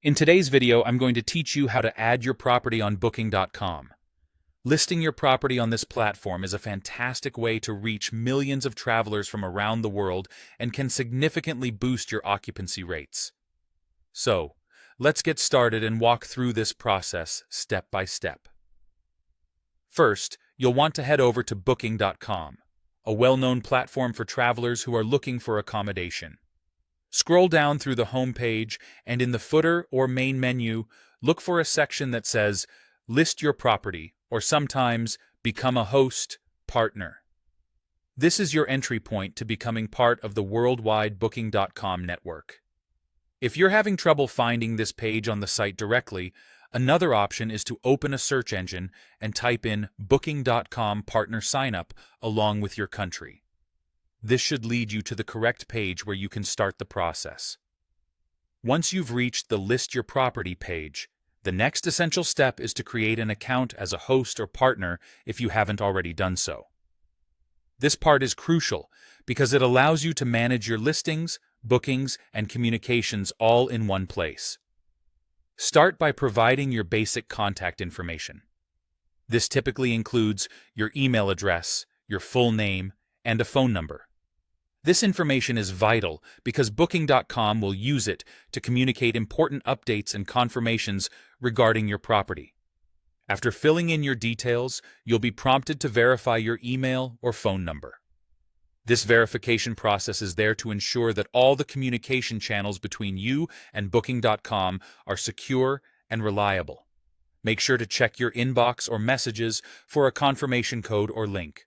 In today's video, I'm going to teach you how to add your property on Booking.com. Listing your property on this platform is a fantastic way to reach millions of travelers from around the world and can significantly boost your occupancy rates. So, let's get started and walk through this process step by step. First, you'll want to head over to Booking.com, a well-known platform for travelers who are looking for accommodation. Scroll down through the home page, and in the footer or main menu, look for a section that says List Your Property, or sometimes Become a Host, Partner. This is your entry point to becoming part of the worldwide Booking.com network. If you're having trouble finding this page on the site directly, another option is to open a search engine and type in Booking.com Partner Sign-up along with your country. This should lead you to the correct page where you can start the process. Once you've reached the List Your Property page, the next essential step is to create an account as a host or partner if you haven't already done so. This part is crucial because it allows you to manage your listings, bookings, and communications all in one place. Start by providing your basic contact information. This typically includes your email address, your full name, and a phone number. This information is vital because Booking.com will use it to communicate important updates and confirmations regarding your property. After filling in your details, you'll be prompted to verify your email or phone number. This verification process is there to ensure that all the communication channels between you and Booking.com are secure and reliable. Make sure to check your inbox or messages for a confirmation code or link.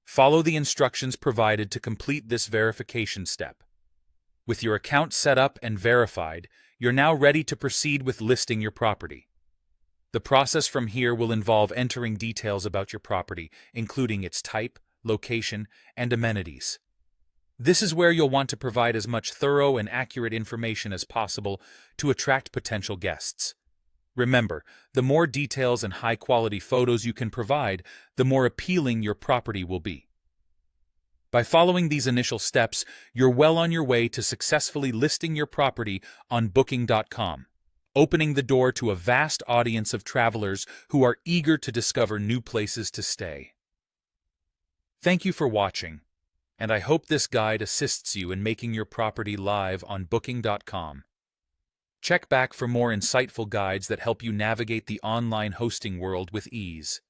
Follow the instructions provided to complete this verification step. With your account set up and verified, you're now ready to proceed with listing your property. The process from here will involve entering details about your property, including its type, location, and amenities. This is where you'll want to provide as much thorough and accurate information as possible to attract potential guests. Remember, the more details and high-quality photos you can provide, the more appealing your property will be. By following these initial steps, you're well on your way to successfully listing your property on Booking.com, opening the door to a vast audience of travelers who are eager to discover new places to stay. Thank you for watching, and I hope this guide assists you in making your property live on Booking.com. Check back for more insightful guides that help you navigate the online hosting world with ease.